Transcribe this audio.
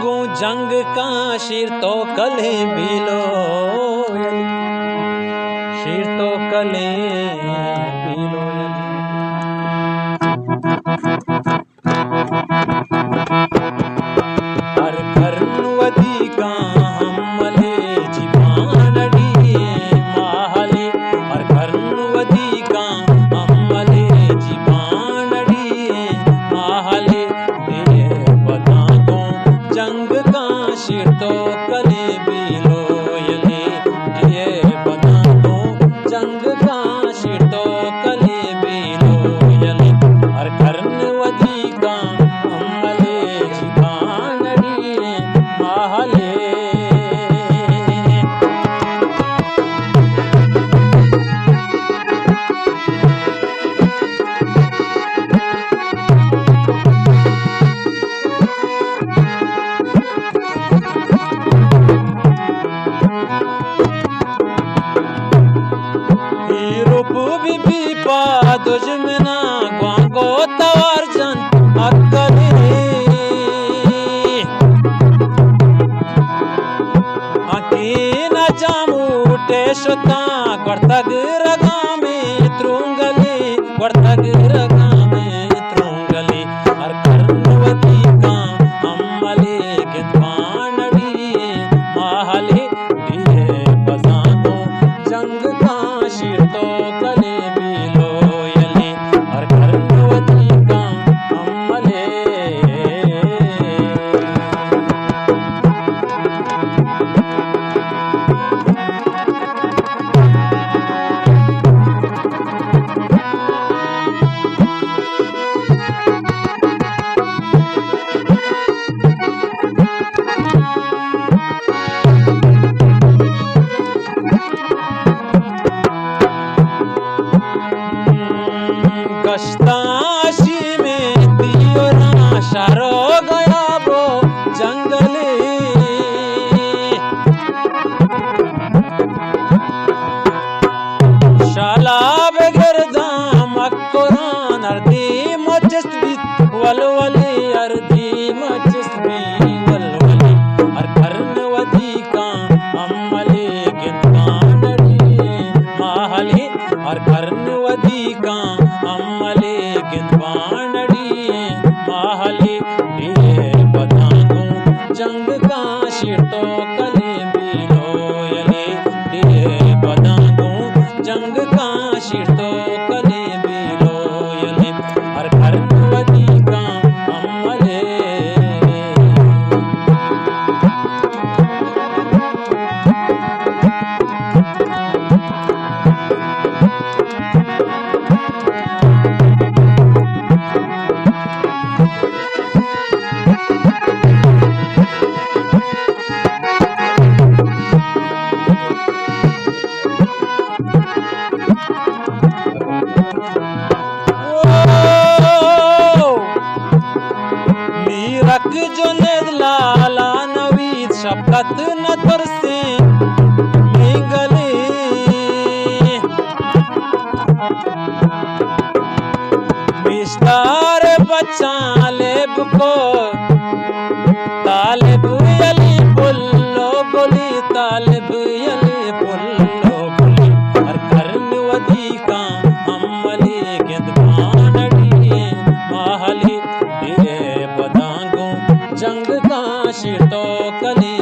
बदांगू जंग का शीर तो कले बिलो शीर तो कले बिलो हर कर्णवती का हमले जीवानड़ी माहले हर कर्णवती का हमले जीवानड़ी माहले बदांगू जंग का शीर तो कले बिलो ये बदांगू जंग का शीर तो कले बिलो हर कर्णवती का हमले जीवानड़ी माहले दुश्मना ग्वांगो तवार जन अकले अकीना जामूटे शुता गर्तग रगा में त्रुंगले गर्तग रगा में त्रुंगले हर कर्णवती का हमले गिद्वानड़ी माहले दिए बदांगू जंग का शीर तो कले कश्ताशी में दियोरा शारो गया वो जंगले शाला बगैर दाम कुरान अर्दी मजस्त भी वलवले अर्दी मजस्त भी वलवले हर कर्णवती का हमले गिद्वानड़ी माहले हर कर्णवती का हमले गिद्वानड़ी माहले बदांगू जंग का शीर तो कले बिलो बदांगू जंग का शीर तो कले बिलो हर कर्णवती का हमले मीरक जो लाला नवीद शफकत न तरसे गले मिस्तार बच्चा लेब को तालिब अली पुल्लो बोली तालिब अली पुल्लो बोली हर कर्णवती का हमले गिद्वानड़ी माहले बदांगू जंग का शीर तो कले